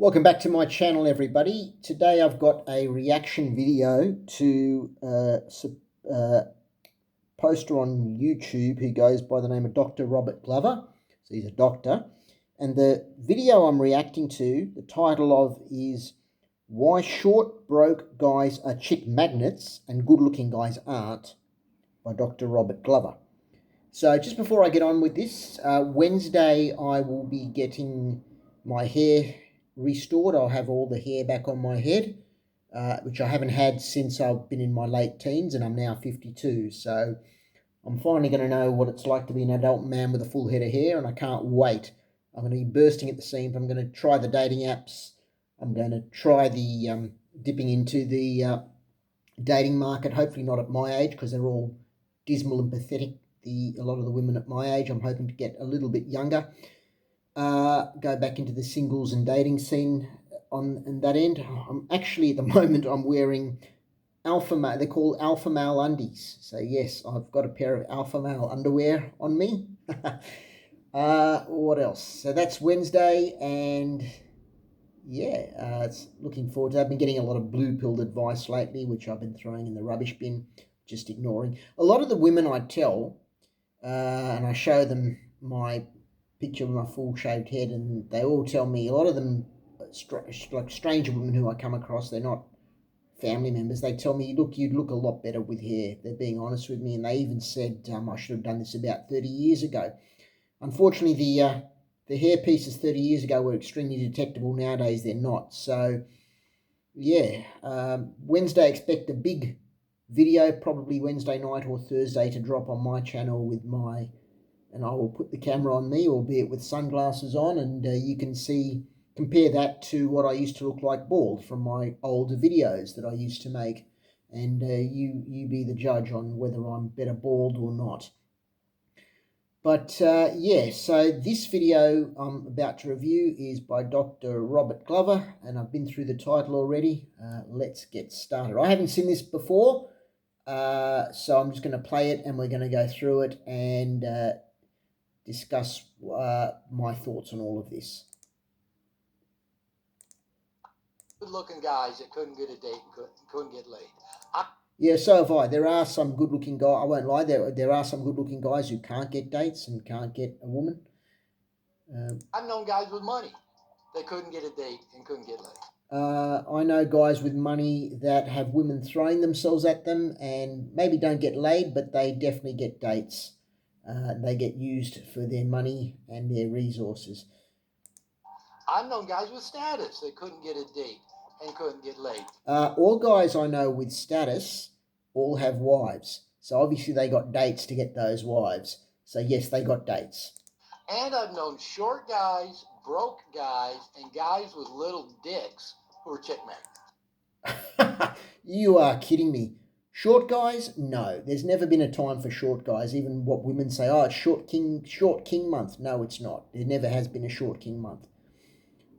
Welcome back to my channel, everybody. Today I've got a reaction video to a poster on YouTube who goes by the name of Dr. Robert Glover. So he's a doctor. And the video I'm reacting to, the title of is Why Short Broke Guys Are Chick Magnets and Good Looking Guys Aren't, by Dr. Robert Glover. So just before I get on with this, Wednesday I will be getting my hair restored. I'll have all the hair back on my head, which I haven't had since I've been in my late teens, and I'm now 52. So I'm finally going to know what it's like to be an adult man with a full head of hair, and I can't wait. I'm going to be bursting at the seams. I'm going to try the dating apps. I'm going to try the dipping into the dating market, hopefully not at my age because they're all dismal and pathetic. A lot of the women at my age, I'm hoping to get a little bit younger. Go back into the singles and dating scene on that end. I'm actually at the moment I'm wearing alpha male. They're called alpha male undies. So yes, I've got a pair of alpha male underwear on me. What else? So that's Wednesday, and yeah, it's looking forward to that. I've been getting a lot of blue-pilled advice lately, which I've been throwing in the rubbish bin, just ignoring. A lot of the women I tell, and I show them my picture of my full shaved head, and they all tell me, a lot of them, like stranger women who I come across, they're not family members, they tell me, look, you'd look a lot better with hair. They're being honest with me, and they even said I should have done this about 30 years ago. Unfortunately, the hair pieces 30 years ago were extremely detectable. Nowadays, they're not. So, yeah, Wednesday, expect a big video, probably Wednesday night or Thursday, to drop on my channel with and I will put the camera on me, albeit with sunglasses on, and you can compare that to what I used to look like bald from my older videos that I used to make, and you be the judge on whether I'm better bald or not. But yeah, so this video I'm about to review is by Dr. Robert Glover, and I've been through the title already. Let's get started. I haven't seen this before, so I'm just going to play it and we're going to go through it and discuss my thoughts on all of this. Good-looking guys that couldn't get a date and couldn't get laid. Yeah, so have I. There are some good-looking guys. I won't lie. There are some good-looking guys who can't get dates and can't get a woman. I've known guys with money that couldn't get a date and couldn't get laid. I know guys with money that have women throwing themselves at them and maybe don't get laid, but they definitely get dates. They get used for their money and their resources. I've known guys with status that couldn't get a date and couldn't get laid. All guys I know with status all have wives. So obviously they got dates to get those wives. So yes, they got dates. And I've known short guys, broke guys, and guys with little dicks who are chick magnets. You are kidding me. Short guys? No. There's never been a time for short guys. Even what women say, oh, it's short king month. No, it's not. There never has been a short king month.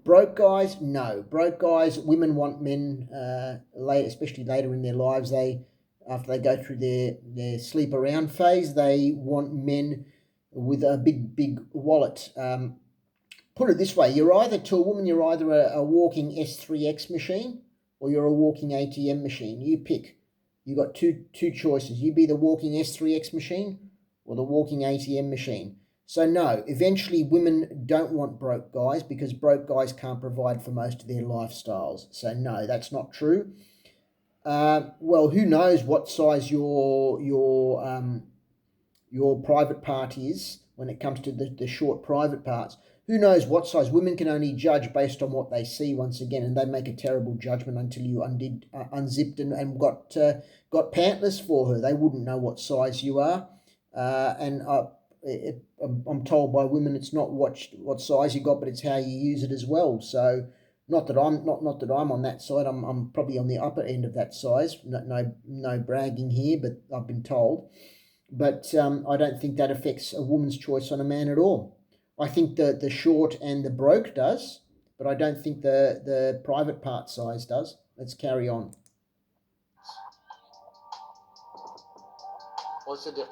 Broke guys? No. Broke guys, women want men, especially later in their lives. After they go through their sleep around phase, they want men with a big wallet. Put it this way, to a woman, you're either a walking S3X machine or you're a walking ATM machine. You pick. You got two choices. You be the walking S3X machine or the walking ATM machine. So no, eventually women don't want broke guys because broke guys can't provide for most of their lifestyles. So no, that's not true. Well, who knows what size your private part is when it comes to the short private parts. Who knows what size? Women can only judge based on what they see once again, and they make a terrible judgment until you unzipped and got pantless for her. They wouldn't know what size you are, I'm told by women it's not what size you got, but it's how you use it as well. So not that I'm on that side. I'm probably on the upper end of that size. No bragging here, but I've been told. But I don't think that affects a woman's choice on a man at all. I think the short and the broke does, but I don't think the private part size does. Let's carry on. What's the difference?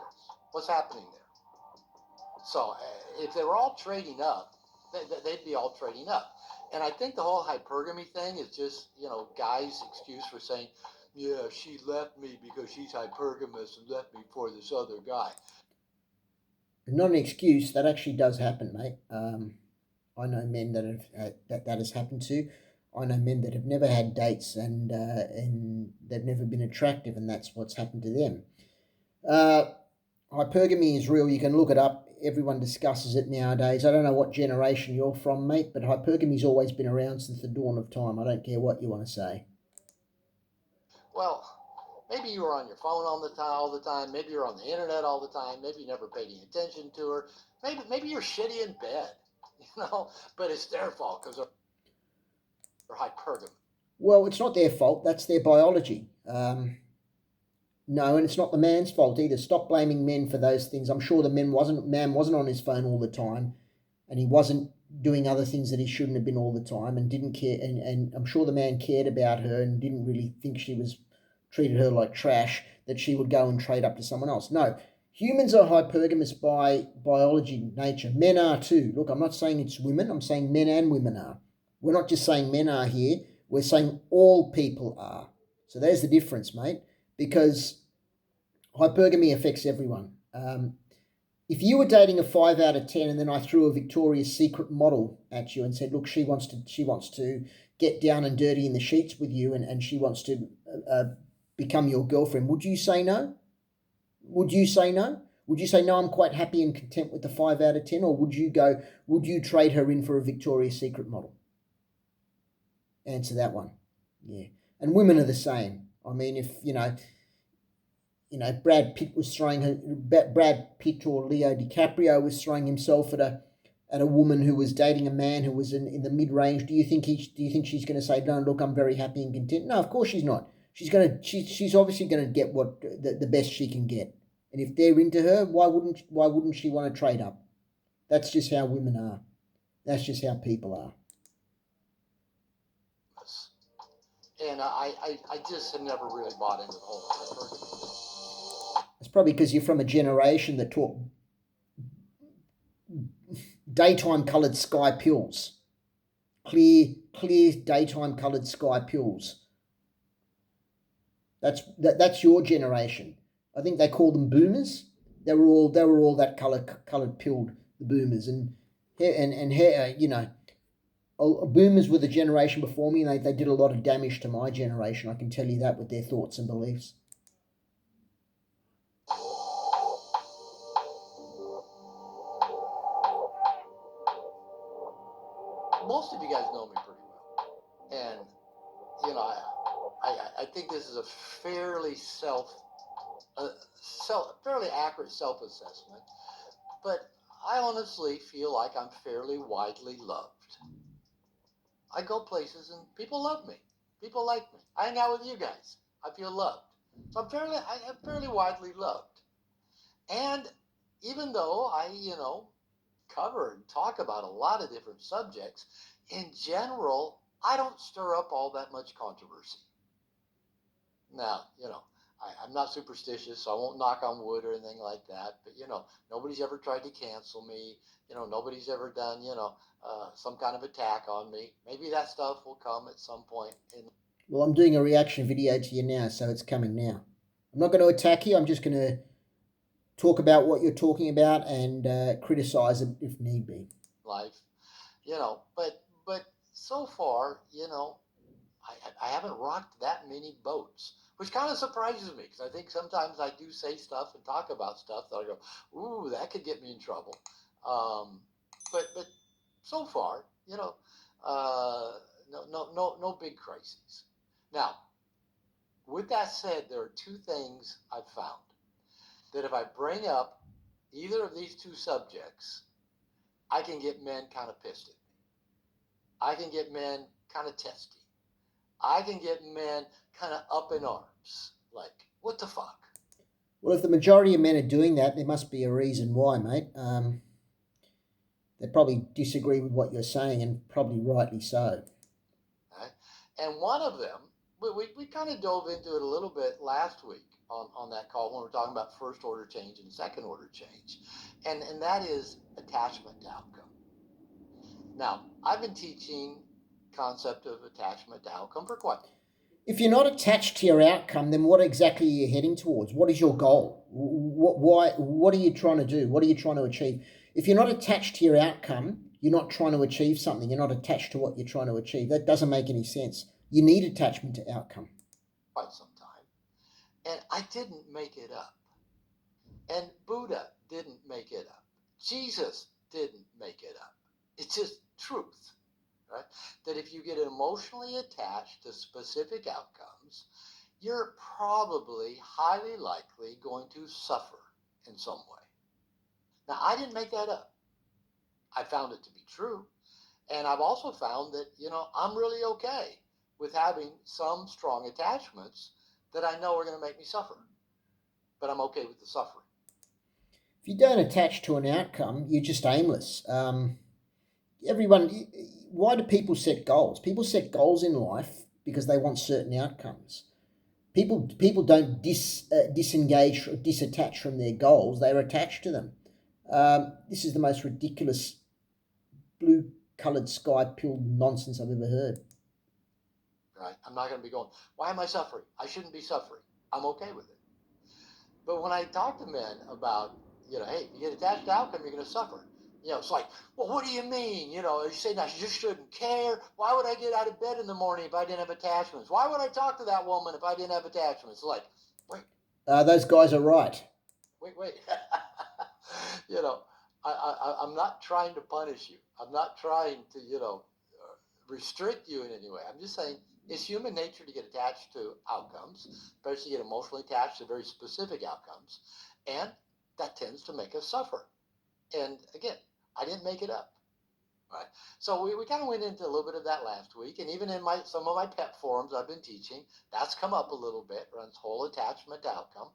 What's happening there? So if they're all trading up, they'd be all trading up. And I think the whole hypergamy thing is just, guys' excuse for saying, yeah, she left me because she's hypergamous and left me for this other guy. Not an excuse. That actually does happen, mate. I know men that have that has happened to. I know men that have never had dates and they've never been attractive, and that's what's happened to them. Hypergamy is real. You can look it up. Everyone discusses it nowadays. I don't know what generation you're from, mate, but hypergamy's always been around since the dawn of time. I don't care what you want to say. Well, maybe you were on your phone all the time. Maybe you're on the internet all the time. Maybe you never paid any attention to her. Maybe you're shitty in bed, But it's their fault because they're hypergamy. Well, it's not their fault. That's their biology. No, and it's not the man's fault either. Stop blaming men for those things. I'm sure the man wasn't on his phone all the time, and he wasn't doing other things that he shouldn't have been all the time, and didn't care. And I'm sure the man cared about her and didn't really think she was treated her like trash, that she would go and trade up to someone else. No, humans are hypergamous by biology, nature. Men are too. Look, I'm not saying it's women. I'm saying men and women are. We're not just saying men are here. We're saying all people are. So there's the difference, mate. Because hypergamy affects everyone. If you were dating a 5 out of 10 and then I threw a Victoria's Secret model at you and said, look, she wants to get down and dirty in the sheets with you and she wants to become your girlfriend, would you say no? Would you say no? Would you say, no, I'm quite happy and content with the 5 out of 10? Or would you trade her in for a Victoria's Secret model? Answer that one. Yeah. And women are the same. I mean, if, Brad Pitt or Leo DiCaprio was throwing himself at a woman who was dating a man who was in the mid range. Do you think she's going to say, no, look, I'm very happy and content? No, of course she's not. She's obviously going to get what the best she can get. And if they're into her, why wouldn't she want to trade up? That's just how women are. That's just how people are. And I just have never really bought into the whole hypergamy thing. It's probably because you're from a generation that taught daytime coloured sky pills. Clear daytime coloured sky pills. That's your generation. I think they call them boomers. They were all that coloured pilled, the boomers, and boomers were the generation before me, and they did a lot of damage to my generation. I can tell you that with their thoughts and beliefs. Most of you guys know me pretty well, and I think this is a fairly fairly accurate self-assessment, but I honestly feel like I'm fairly widely loved. I go places and people love me. People like me. I hang out with you guys. I feel loved. So I'm fairly widely loved. And even though I, cover and talk about a lot of different subjects, in general, I don't stir up all that much controversy. Now, I'm not superstitious, so I won't knock on wood or anything like that. But nobody's ever tried to cancel me. Nobody's ever done some kind of attack on me. Maybe that stuff will come at some point. Well, I'm doing a reaction video to you now, so it's coming now. I'm not going to attack you. I'm just going to talk about what you're talking about and criticize it if need be. Life, but so far, I haven't rocked that many boats, which kind of surprises me because I think sometimes I do say stuff and talk about stuff that I go, ooh, that could get me in trouble. But so far, no big crises. Now, with that said, there are two things I've found that if I bring up either of these two subjects, I can get men kind of pissed at me. I can get men kind of testy. I can get men kind of up in arms. Like, what the fuck? Well, if the majority of men are doing that, there must be a reason why, mate. They probably disagree with what you're saying, and probably rightly so. Okay. And one of them, we kind of dove into it a little bit last week on that call when we were talking about first order change and second order change. And that is attachment to outcome. Now, I've been teaching concept of attachment to outcome for quite. If you're not attached to your outcome, then what exactly are you heading towards? What is your goal? What are you trying to do? What are you trying to achieve? If you're not attached to your outcome, you're not trying to achieve something. You're not attached to what you're trying to achieve. That doesn't make any sense. You need attachment to outcome. Quite some time. And I didn't make it up. And Buddha didn't make it up. Jesus didn't make it up. It's just truth, right? That if you get emotionally attached to specific outcomes, you're probably highly likely going to suffer in some way. Now, I didn't make that up. I found it to be true. And I've also found that, I'm really okay with having some strong attachments that I know are going to make me suffer. But I'm okay with the suffering. If you don't attach to an outcome, you're just aimless. Everyone, why do people set goals? People set goals in life because they want certain outcomes. People don't disengage or disattach from their goals. They're attached to them. This is the most ridiculous blue-coloured sky pill nonsense I've ever heard. Right? I'm not going to be going, why am I suffering? I shouldn't be suffering. I'm okay with it. But when I talk to men about, hey, you get attached to outcome, you're going to suffer. It's like, well, what do you mean? You say, I just shouldn't care. Why would I get out of bed in the morning if I didn't have attachments? Why would I talk to that woman if I didn't have attachments? Like, wait. Those guys are right. Wait. I'm not trying to punish you. I'm not trying to, restrict you in any way. I'm just saying it's human nature to get attached to outcomes, especially get emotionally attached to very specific outcomes. And that tends to make us suffer. And again, I didn't make it up. Right? So we kind of went into a little bit of that last week. And even in some of my pet forums I've been teaching, that's come up a little bit, around this whole attachment to outcome.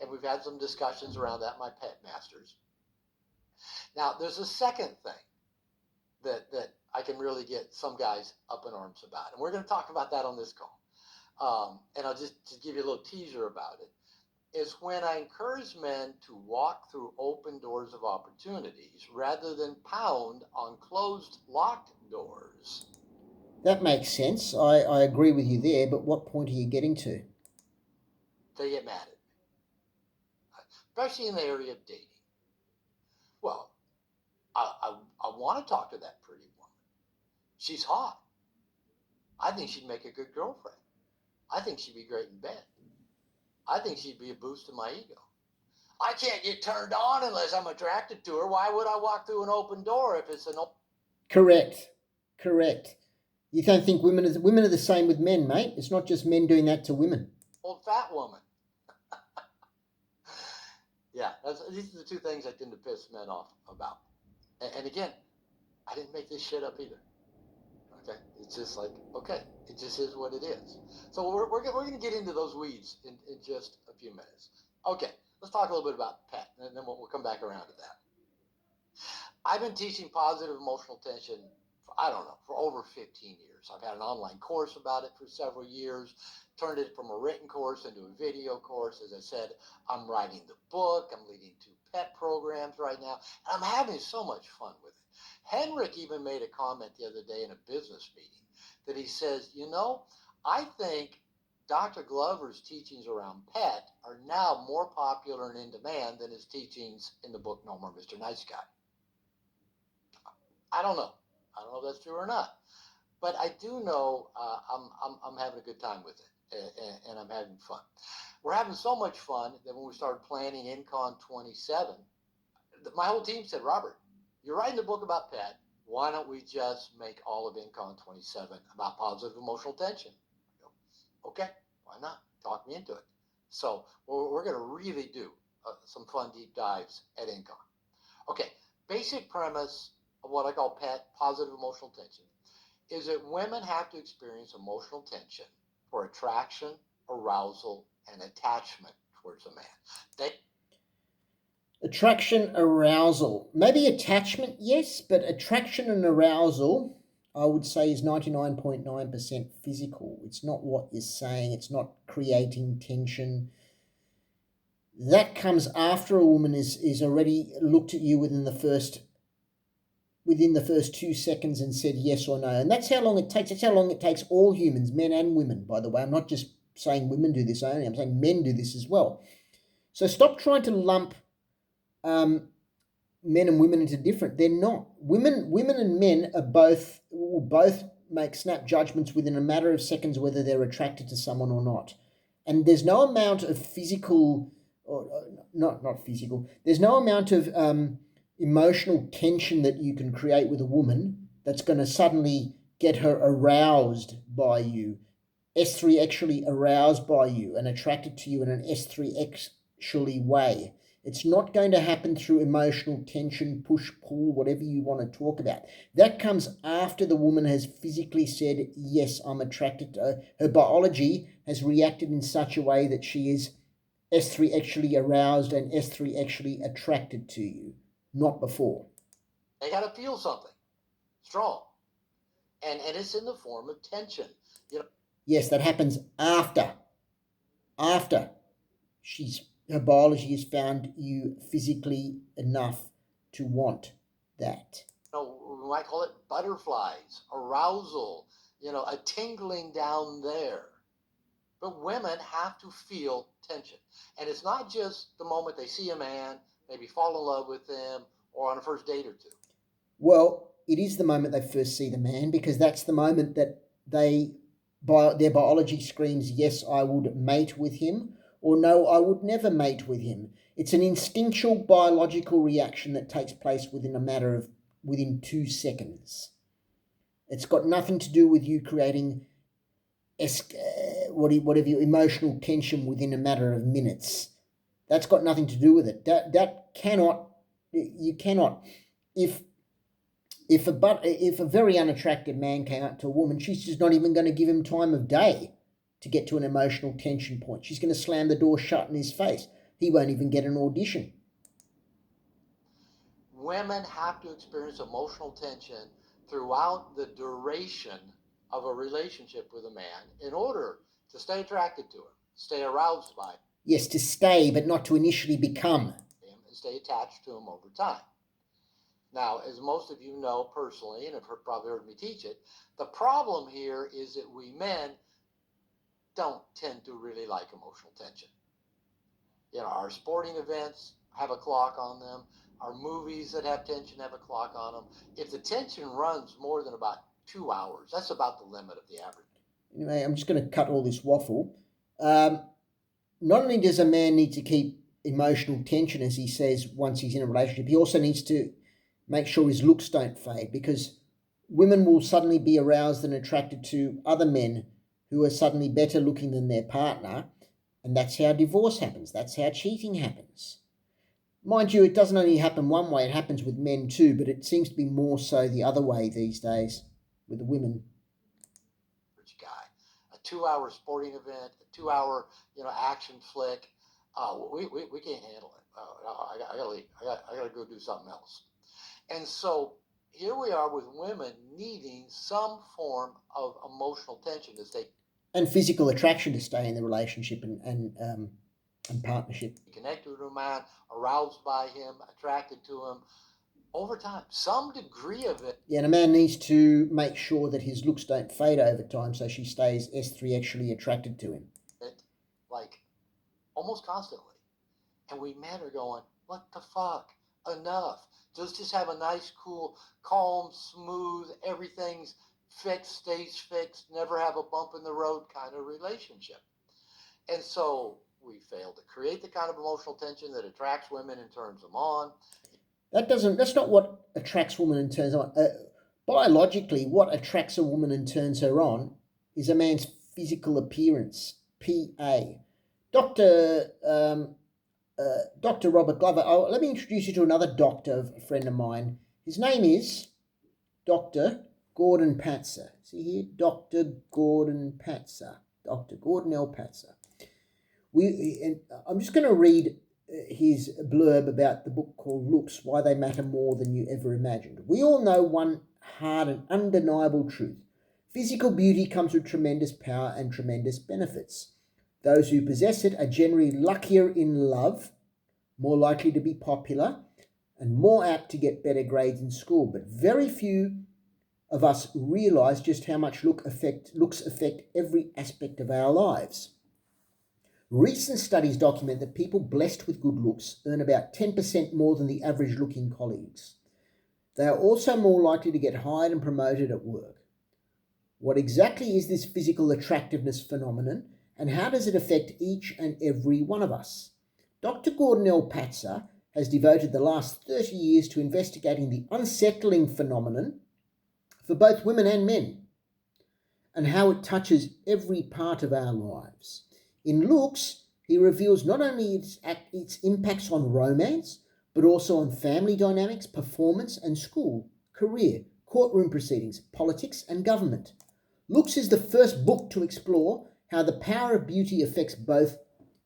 And we've had some discussions around that in my pet masters. Now, there's a second thing that I can really get some guys up in arms about. And we're going to talk about that on this call. And I'll just give you a little teaser about it. Is when I encourage men to walk through open doors of opportunities rather than pound on closed, locked doors. That makes sense. I agree with you there, but what point are you getting to? They get mad at me, especially in the area of dating. Well, I want to talk to that pretty woman. She's hot. I think she'd make a good girlfriend. I think she'd be great in bed. I think she'd be a boost to my ego. I can't get turned on unless I'm attracted to her. Why would I walk through an open door if it's an open? Correct. You don't think women are the same with men, mate? It's not just men doing that to women. Old fat woman. Yeah, these are the two things I tend to piss men off about. And again, I didn't make this shit up either. Okay, it's just like, okay, it just is what it is. So we're going to get into those weeds in just a few minutes. Okay, let's talk a little bit about pet, and then we'll come back around to that. I've been teaching positive emotional tension for over 15 years. I've had an online course about it for several years, turned it from a written course into a video course. As I said, I'm writing the book. I'm leading 2 pet programs right now, and I'm having so much fun with it. Henrik even made a comment the other day in a business meeting that he says, I think Dr. Glover's teachings around pet are now more popular and in demand than his teachings in the book No More Mr. Nice Guy. I don't know if that's true or not, but I do know I'm having a good time with it, and I'm having fun. We're having so much fun that when we started planning INCON 27, my whole team said, Robert, you're writing a book about pet. Why don't we just make all of INCON 27 about positive emotional tension? I go, okay, why not? Talk me into it. So we're going to really do some fun deep dives at INCON. Okay, basic premise of what I call pet, positive emotional tension, is that women have to experience emotional tension for attraction, arousal, and attachment towards a man. Attraction, arousal. Maybe attachment, yes, but attraction and arousal, I would say, is 99.9% physical. It's not what you're saying. It's not creating tension. That comes after a woman is already looked at you within the first within the first 2 seconds and said yes or no. And that's how long it takes. That's how long it takes all humans, men and women, by the way. I'm not just saying women do this only. I'm saying men do this as well. So stop trying to lump men and women into different. They're not. Women and men will both make snap judgments within a matter of seconds whether they're attracted to someone or not. And there's no amount of physical, or not physical, there's no amount of emotional tension that you can create with a woman that's going to suddenly get her aroused by you, S3 actually aroused by you and attracted to you in an S3 actually way. It's not going to happen through emotional tension, push, pull, whatever you want to talk about. That comes after the woman has physically said, yes, I'm attracted to her. Her biology has reacted in such a way that she is S3 actually aroused and S3 actually attracted to you, not before. They got to feel something strong. And it's in the form of tension. Yes, that happens after her biology has found you physically enough to want that. We might call it butterflies, arousal, a tingling down there. But women have to feel tension. And it's not just the moment they see a man, maybe fall in love with them, or on a first date or two. Well, it is the moment they first see the man, because that's the moment that their biology screams, yes, I would mate with him, or no, I would never mate with him. It's an instinctual biological reaction that takes place within 2 seconds. It's got nothing to do with you creating whatever your emotional tension within a matter of minutes. That's got nothing to do with it. You cannot. If a very unattractive man came up to a woman, she's just not even going to give him time of day to get to an emotional tension point. She's going to slam the door shut in his face. He won't even get an audition. Women have to experience emotional tension throughout the duration of a relationship with a man in order to stay attracted to him, stay aroused by him. Yes, to stay, but not to initially become him, and stay attached to him over time. Now, as most of you know personally, and have probably heard me teach it, the problem here is that we men don't tend to really like emotional tension. Our sporting events have a clock on them. Our movies that have tension have a clock on them. If the tension runs more than about 2 hours, that's about the limit of the average. Anyway, I'm just going to cut all this waffle. Not only does a man need to keep emotional tension, as he says, once he's in a relationship, he also needs to make sure his looks don't fade, because women will suddenly be aroused and attracted to other men who are suddenly better looking than their partner, and that's how divorce happens. That's how cheating happens. Mind you, it doesn't only happen one way, it happens with men too, but it seems to be more so the other way these days with the women. Guy, a 2-hour sporting event, a 2-hour action flick, we can't handle it. I gotta leave. I gotta go do something else. And so here we are with women needing some form of emotional tension to stay, and physical attraction to stay in the relationship and partnership. Connected with a man, aroused by him, attracted to him over time. Some degree of it. Yeah, and a man needs to make sure that his looks don't fade over time, so she stays S3 actually attracted to him. Like almost constantly. And we men are going, what the fuck? Enough. Just have a nice, cool, calm, smooth, everything's fixed, stays fixed, never have a bump in the road kind of relationship. And so we fail to create the kind of emotional tension that attracts women and turns them on. That's not what attracts women and turns on. Biologically, what attracts a woman and turns her on is a man's physical appearance, PA. Dr. Robert Glover. Let me introduce you to another doctor, a friend of mine. His name is Dr. Gordon Patzer. See here? Dr. Gordon Patzer. Dr. Gordon L. Patzer. I'm just going to read his blurb about the book called Looks, Why They Matter More Than You Ever Imagined. We all know one hard and undeniable truth. Physical beauty comes with tremendous power and tremendous benefits. Those who possess it are generally luckier in love, more likely to be popular, and more apt to get better grades in school. But very few of us realise just how much looks affect every aspect of our lives. Recent studies document that people blessed with good looks earn about 10% more than the average looking colleagues. They are also more likely to get hired and promoted at work. What exactly is this physical attractiveness phenomenon, and how does it affect each and every one of us? Dr. Gordon L. Patzer has devoted the last 30 years to investigating the unsettling phenomenon for both women and men, and how it touches every part of our lives. In Looks, he reveals not only its impacts on romance, but also on family dynamics, performance and school, career, courtroom proceedings, politics and government. Looks is the first book to explore how the power of beauty affects both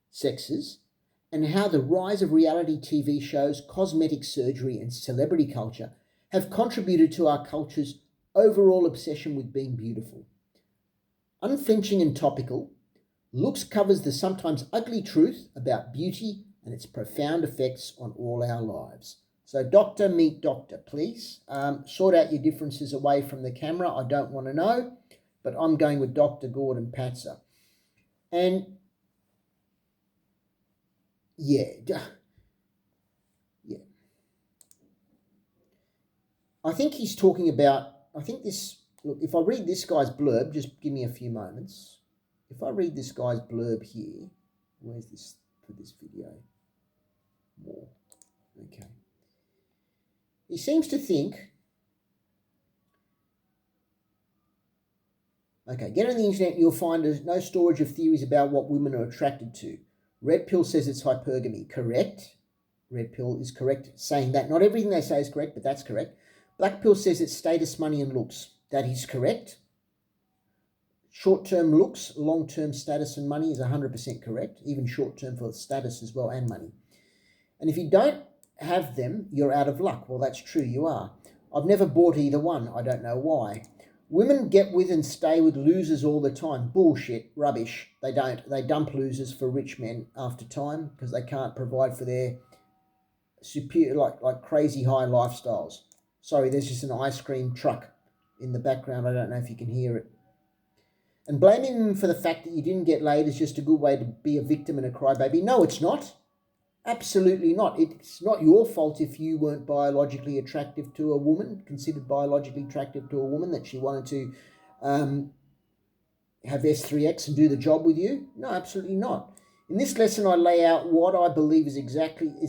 sexes, and how the rise of reality TV shows, cosmetic surgery and celebrity culture have contributed to our culture's overall obsession with being beautiful. Unflinching and topical, Looks covers the sometimes ugly truth about beauty and its profound effects on all our lives. So doctor, meet doctor, please. Sort out your differences away from the camera. I don't want to know, but I'm going with Dr. Gordon Patzer. And yeah. I think he's talking about, look, if I read this guy's blurb, just give me a few moments. If I read this guy's blurb here, where's this for this video? More. Okay. He seems to think, get on the internet and you'll find there's no storage of theories about what women are attracted to. Red Pill says it's hypergamy. Correct. Red Pill is correct saying that. Not everything they say is correct, but that's correct. Black Pill says it's status, money and looks. That is correct. Short-term looks, long-term status and money is 100% correct, even short-term for status as well and money. And if you don't have them, you're out of luck. Well, that's true, you are. I've never bought either one. I don't know why. Women get with and stay with losers all the time. Bullshit, rubbish. They don't. They dump losers for rich men after time because they can't provide for their superior, like crazy high lifestyles. Sorry, there's just an ice cream truck in the background. I don't know if you can hear it. And blaming them for the fact that you didn't get laid is just a good way to be a victim and a crybaby. No, it's not. Absolutely not. It's not your fault if you weren't biologically attractive to a woman, considered biologically attractive to a woman, that she wanted to have S3X and do the job with you. No, absolutely not. In this lesson, I lay out what I believe is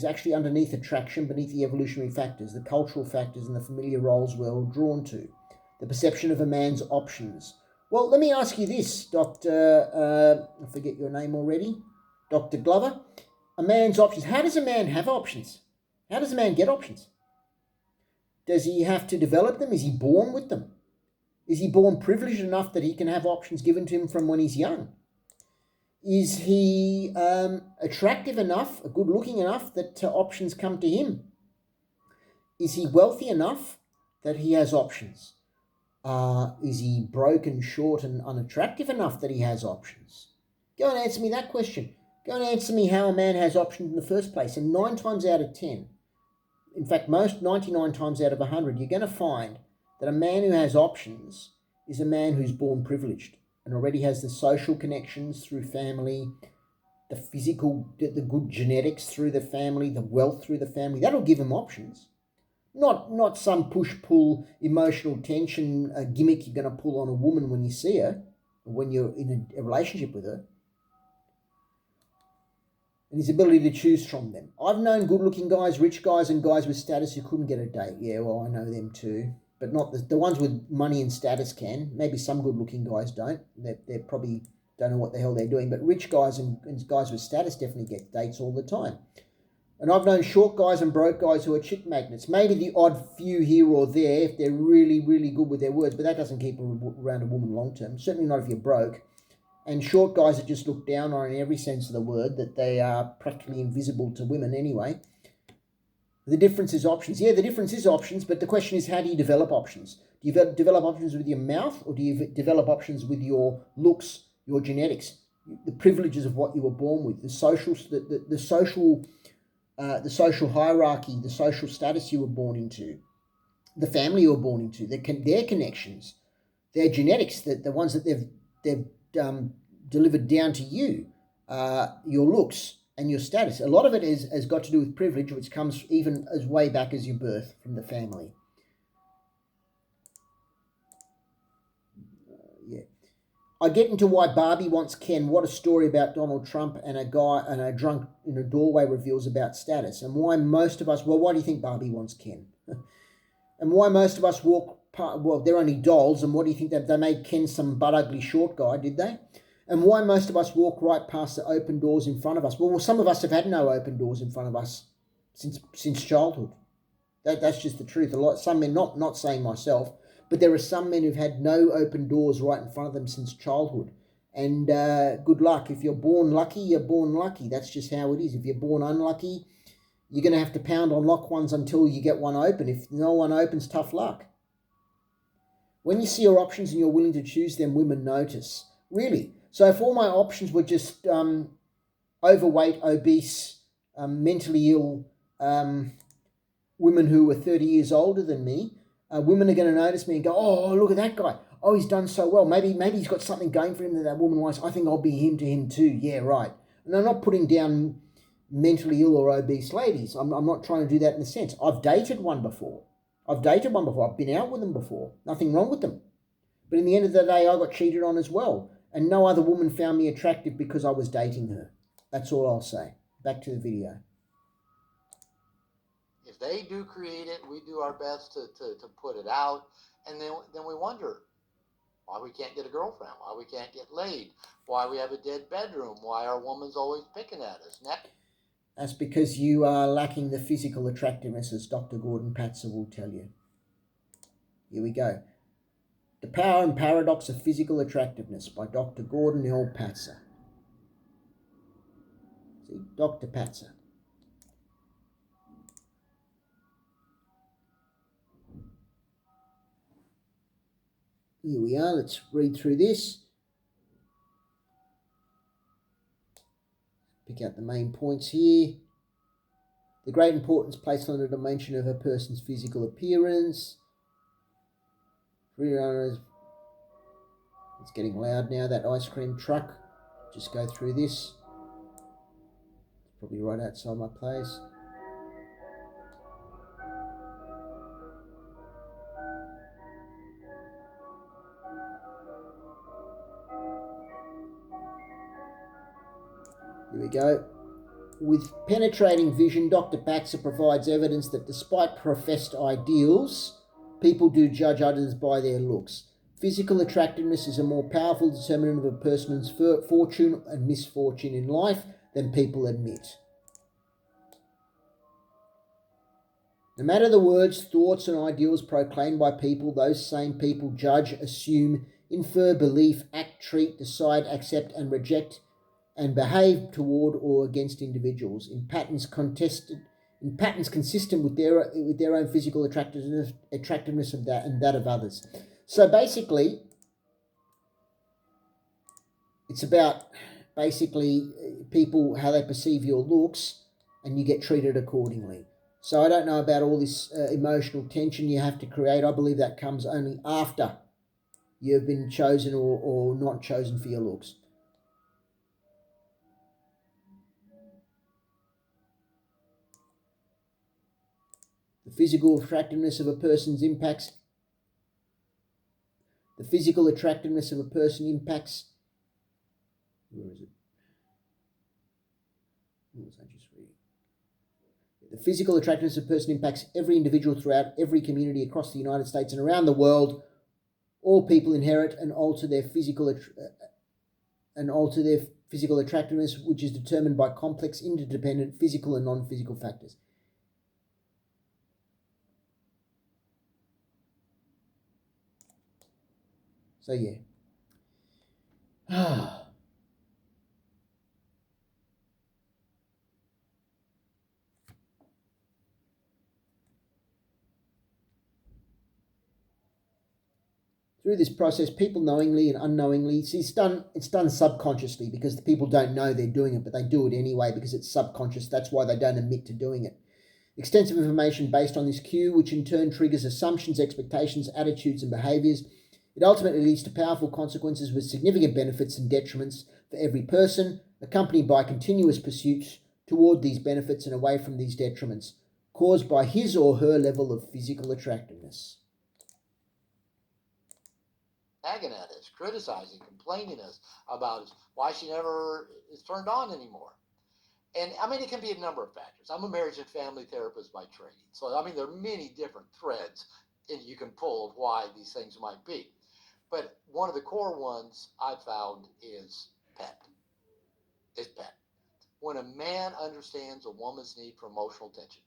actually underneath attraction, beneath the evolutionary factors, the cultural factors, and the familiar roles we're all drawn to, the perception of a man's options. Well, let me ask you this, Dr. I forget your name already, Dr. Glover. A man's options. How does a man have options? How does a man get options? Does he have to develop them? Is he born with them? Is he born privileged enough that he can have options given to him from when he's young? Is he attractive enough, good looking enough that options come to him? Is he wealthy enough that he has options? Is he broke and short and unattractive enough that he has options? Go and answer me that question. Go and answer me how a man has options in the first place. And 9 times out of 10, in fact, 99 times out of 100, you're going to find that a man who has options is a man who's born privileged and already has the social connections through family, the physical, the good genetics through the family, the wealth through the family. That'll give him options. Not some push-pull emotional tension gimmick you're going to pull on a woman when you see her or when you're in a relationship with her. And his ability to choose from them. I've known good-looking guys, rich guys, and guys with status who couldn't get a date. Yeah, well, I know them too. But not the ones with money and status can. Maybe some good-looking guys don't. They probably don't know what the hell they're doing. But rich guys and guys with status definitely get dates all the time. And I've known short guys and broke guys who are chick magnets. Maybe the odd few here or there if they're really, really good with their words. But that doesn't keep around a woman long term. Certainly not if you're broke. And short guys that just look down on in every sense of the word, that they are practically invisible to women anyway. The difference is options. Yeah, the difference is options, but the question is, how do you develop options? Do you develop options with your mouth, or do you develop options with your looks, your genetics, the privileges of what you were born with, the social the social hierarchy, the social status you were born into, the family you were born into, their connections, their genetics, the ones that they've delivered down to you, your looks and your status. A lot of it has got to do with privilege, which comes even as way back as your birth from the family. Yeah. I get into why Barbie wants Ken, what a story about Donald Trump and a guy and a drunk in a doorway reveals about status, and why most of us, well, why do you think Barbie wants Ken? And why most of us walk past, well, they're only dolls, and what do you think they made Ken some butt ugly short guy, did they? And why most of us walk right past the open doors in front of us? Well, some of us have had no open doors in front of us since childhood. That's just the truth. Some men, not saying myself, but there are some men who've had no open doors right in front of them since childhood. And good luck. If you're born lucky, you're born lucky. That's just how it is. If you're born unlucky, you're going to have to pound on lock ones until you get one open. If no one opens, tough luck. When you see your options and you're willing to choose them, women notice. Really. So if all my options were just overweight, obese, mentally ill women who were 30 years older than me, women are going to notice me and go, oh, look at that guy. Oh, he's done so well. Maybe he's got something going for him that woman likes. I think I'll be him to him too. Yeah, right. And I'm not putting down mentally ill or obese ladies. I'm not trying to do that in a sense. I've dated one before. I've been out with them before. Nothing wrong with them. But in the end of the day, I got cheated on as well. And no other woman found me attractive because I was dating her. That's all I'll say. Back to the video. If they do create it, we do our best to put it out. And then we wonder why we can't get a girlfriend, why we can't get laid, why we have a dead bedroom, why our woman's always picking at us. That's because you are lacking the physical attractiveness, as Dr. Gordon Patzer will tell you. Here we go. The Power and Paradox of Physical Attractiveness by Dr. Gordon L. Patzer. See, Dr. Patzer. Here we are. Let's read through this. Pick out the main points here. The great importance placed on the dimension of a person's physical appearance. It's getting loud now, that ice cream truck. Just go through this. It's probably right outside my place. Here we go. With penetrating vision, Dr. Patzer provides evidence that despite professed ideals, people do judge others by their looks. Physical attractiveness is a more powerful determinant of a person's fortune and misfortune in life than people admit. No matter the words, thoughts, and ideals proclaimed by people, those same people judge, assume, infer, believe, act, treat, decide, accept, and reject and behave toward or against individuals in patterns consistent with their own physical attractiveness of that and that of others. So basically, it's about people, how they perceive your looks, and you get treated accordingly. So I don't know about all this emotional tension you have to create. I believe that comes only after you've been chosen or not chosen for your looks. The physical attractiveness of a person impacts. Where is it? What was I just reading? The physical attractiveness of a person impacts every individual throughout every community across the United States and around the world. All people inherit and alter their physical attractiveness, which is determined by complex, interdependent physical and non-physical factors. So yeah. through this process, people knowingly and unknowingly, it's done subconsciously because the people don't know they're doing it, but they do it anyway because it's subconscious. That's why they don't admit to doing it. Extensive information based on this cue, which in turn triggers assumptions, expectations, attitudes, and behaviours. It ultimately leads to powerful consequences with significant benefits and detriments for every person, accompanied by continuous pursuits toward these benefits and away from these detriments, caused by his or her level of physical attractiveness. Nagging at us, criticizing, complaining us about why she never is turned on anymore. And I mean, it can be a number of factors. I'm a marriage and family therapist by training. So, I mean, there are many different threads you can pull of why these things might be. But one of the core ones I've found is pet. Is pet. When a man understands a woman's need for emotional attention,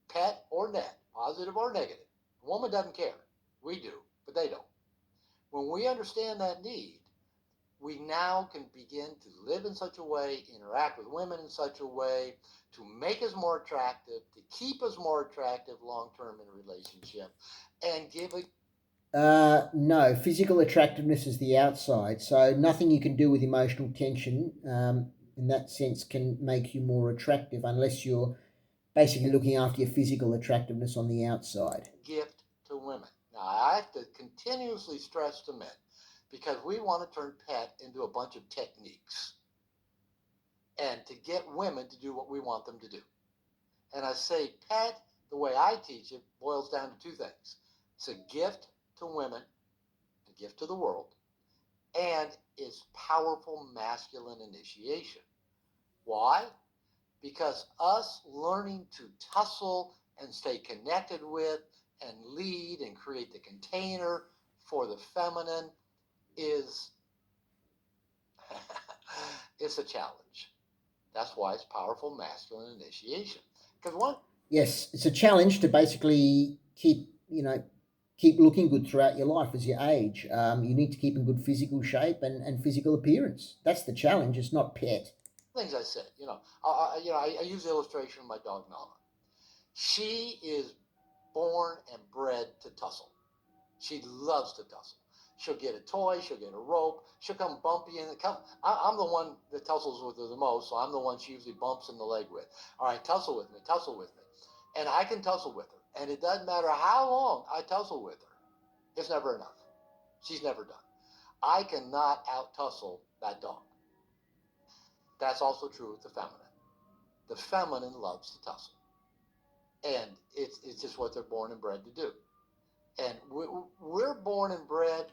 pet or net, positive or negative, the woman doesn't care. We do, but they don't. When we understand that need, we now can begin to live in such a way, interact with women in such a way, to make us more attractive, to keep us more attractive long term in a relationship, and give it. No, physical attractiveness is the outside, so nothing you can do with emotional tension in that sense can make you more attractive unless you're basically looking after your physical attractiveness on the outside. Gift to women. Now, I have to continuously stress to men because we want to turn pet into a bunch of techniques and to get women to do what we want them to do. And I say pet, the way I teach it, boils down to two things. It's a gift to women, a gift to the world, and it's powerful masculine initiation. Why? Because us learning to tussle and stay connected with and lead and create the container for the feminine is it's a challenge. That's why it's powerful masculine initiation. Because one, Yes, it's a challenge to basically keep looking good throughout your life as you age. You need to keep in good physical shape and physical appearance. That's the challenge. It's not pet. things I said, I use the illustration of my dog Nala. She is born and bred to tussle. She loves to tussle. She'll get a toy, she'll get a rope, she'll come bump you in the come. I'm the one that tussles with her the most, so I'm the one she usually bumps in the leg with. All right, tussle with me, tussle with me. And I can tussle with her. And it doesn't matter how long I tussle with her, it's never enough. She's never done. I cannot out tussle that dog. That's also true with the feminine. The feminine loves to tussle. And it's just what they're born and bred to do. And we're born and bred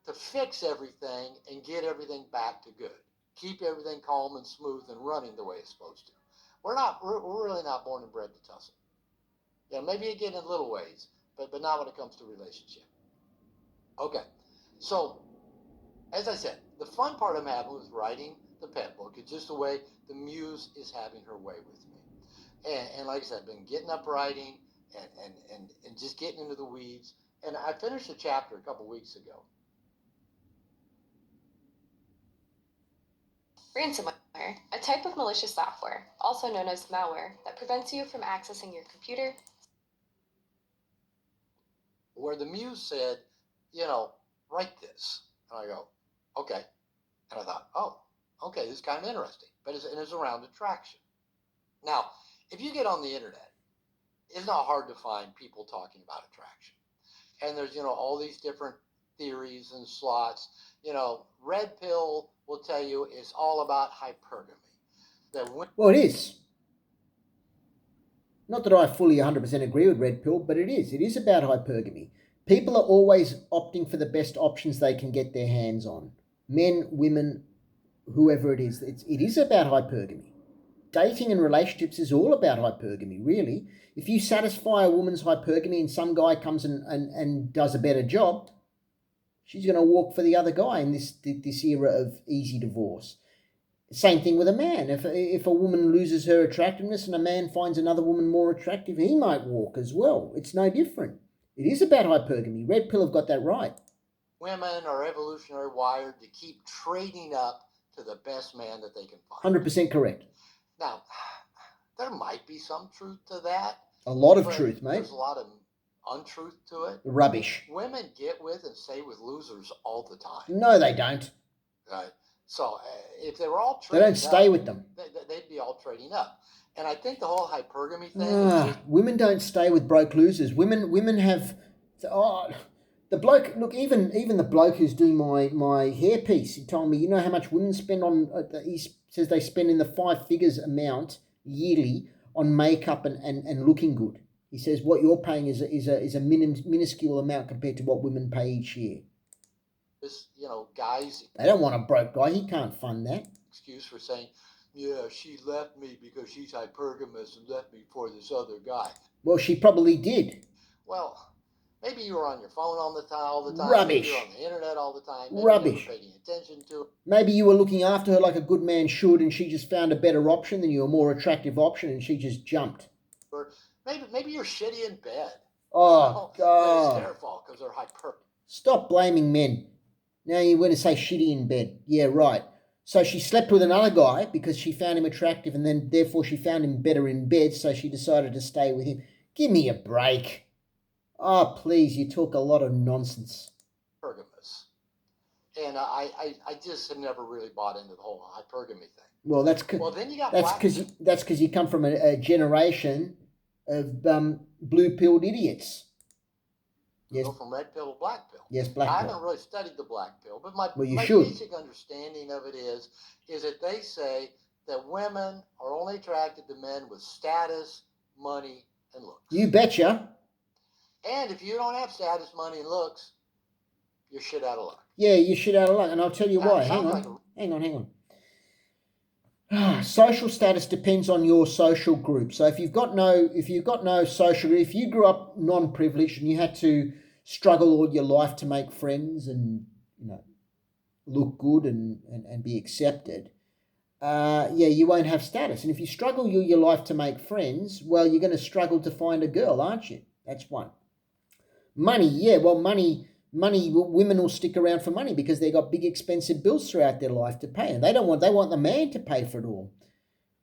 to fix everything and get everything back to good. Keep everything calm and smooth and running the way it's supposed to. We're really not born and bred to tussle. Maybe again in little ways, but not when it comes to relationship. Okay. So, as I said, the fun part I'm having with writing the pet book is just the way the muse is having her way with me. And like I said, I've been getting up writing and just getting into the weeds. And I finished a chapter a couple weeks ago. Ransomware, a type of malicious software, also known as malware, that prevents you from accessing your computer. Where the muse said, write this. And I go, okay. And I thought, oh, okay, this is kind of interesting. But it's around attraction. Now, if you get on the internet, it's not hard to find people talking about attraction. And there's, all these different theories and slots. Red Pill will tell you it's all about hypergamy. Well, it is. Not that I fully 100% agree with Red Pill, but it is. It is about hypergamy. People are always opting for the best options they can get their hands on. Men, women, whoever it is about hypergamy. Dating and relationships is all about hypergamy, really. If you satisfy a woman's hypergamy and some guy comes and does a better job, she's going to walk for the other guy in this era of easy divorce. Same thing with a man. If a woman loses her attractiveness and a man finds another woman more attractive, he might walk as well. It's no different. It is about hypergamy. Red Pill have got that right. Women are evolutionary wired to keep trading up to the best man that they can find. 100% correct. Now, there might be some truth to that. A lot of truth, mate. There's a lot of untruth to it. Rubbish. Women get with and stay with losers all the time. No, they don't. Right? So if they were all They trading don't stay up, with them. they'd be all trading up. And I think the whole hypergamy thing is just, Women don't stay with broke losers. Women have. The bloke. Look, even the bloke who's doing my hairpiece. He told me, you know how much women spend on. He says they spend in the 5 figures amount yearly on makeup and looking good. He says what you're paying is a minuscule amount compared to what women pay each year. this, guys' They don't want a broke guy. He can't fund that. excuse for saying, yeah, she left me because she's hypergamous and left me for this other guy. Well, she probably did. Well, maybe you were on your phone all the time. Rubbish. Maybe you're on the internet all the time. Maybe Rubbish. You never paid any attention to it. Maybe you were looking after her like a good man should, and she just found a better option than you, a more attractive option, and she just jumped. Or maybe you're shitty in bed. Oh, But God. it's their fault because they're hyper. Stop blaming men. Now you're going to say shitty in bed. Yeah, right. So she slept with another guy because she found him attractive, and then therefore she found him better in bed, so she decided to stay with him. Give me a break. Oh, please, you talk a lot of nonsense. Hypergamous. And I just have never really bought into the whole hypergamy thing. Well, that's Well, then you got that's because you come from a generation of blue-pilled idiots. Yes. Go from red pill to black pill. Yes, black I pill. haven't really studied the black pill, but my Well, you should. basic understanding of it is that they say that women are only attracted to men with status, money, and looks. You betcha. And if you don't have status, money, and looks, you're shit out of luck. Yeah, you shit out of luck, and I'll tell you Now, why. it Hang sounds on. like Social status depends on your social group. So if you've got no social group, if you grew up non-privileged and you had to struggle all your life to make friends and look good and be accepted, you won't have status. And if you struggle all your life to make friends, well, you're going to struggle to find a girl, aren't you? That's one. Money, yeah. Well, money. Women will stick around for money because they got big expensive bills throughout their life to pay, and they want the man to pay for it all.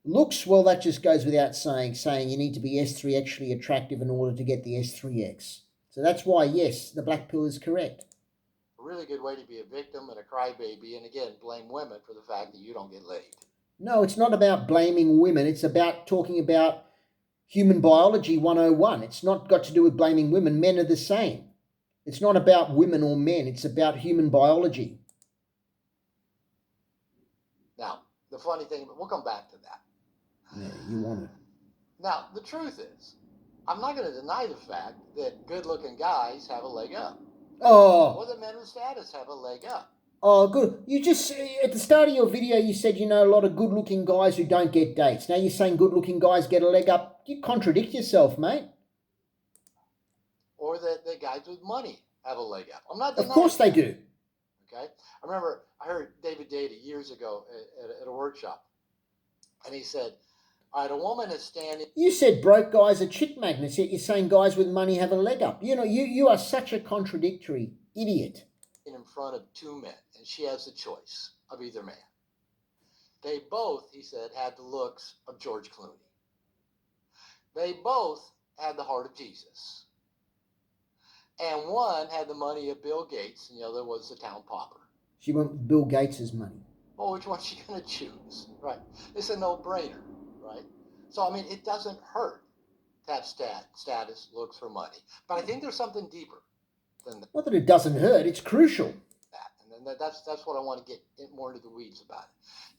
Looks, well, that just goes without saying you need to be S3-exally attractive in order to get the S3X. So that's why, yes, the black pill is correct. a really good way to be a victim and a crybaby, and again, blame women for the fact that you don't get laid. No, it's not about blaming women. It's about talking about human biology 101. It's not got to do with blaming women. Men are the same. It's not about women or men. It's about human biology. Now, the funny thing, we'll come back to that. Yeah, you want it. Now, the truth is, I'm not going to deny the fact that good-looking guys have a leg up. Oh, Or that men with status have a leg up. oh, good. You just, at the start of your video, you said you know a lot of good-looking guys who don't get dates. Now you're saying good-looking guys get a leg up. You contradict yourself, mate. Or that the guys with money have a leg up. I'm not Of denying course they that, do. Okay? I remember I heard David Data years ago at a workshop, and he said, all right, a woman is standing. You said broke guys are chick magnets, yet you're saying guys with money have a leg up. You are such a contradictory idiot. In front of 2 men, and she has the choice of either man. They both, he said, had the looks of George Clooney. They both had the heart of Jesus. And one had the money of Bill Gates, and the other was the town pauper. She went Bill Gates' money. Well, which one's she going to choose, right? It's a no-brainer, right? So, I mean, it doesn't hurt to have status, looks, for money. But I think there's something deeper than that. Not that it doesn't hurt, it's crucial. And then that's what I want to get more into the weeds about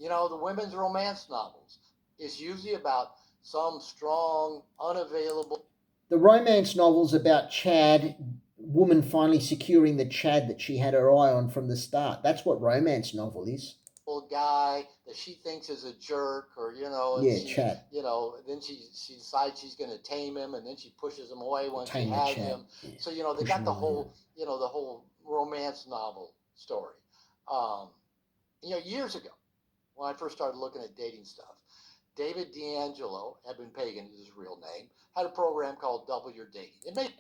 it. The women's romance novels is usually about some strong, unavailable. The romance novel's about Chad, woman finally securing the Chad that she had her eye on from the start. That's what romance novel is. Guy that she thinks is a jerk, or Chad. Then she decides she's going to tame him, and then she pushes him away once she Tame the has Chad. him. Yeah. So they Push got him the away, whole the whole romance novel story. Years ago when I first started looking at dating stuff, David D'Angelo, Eben Pagan is his real name, had a program called Double Your Dating. It made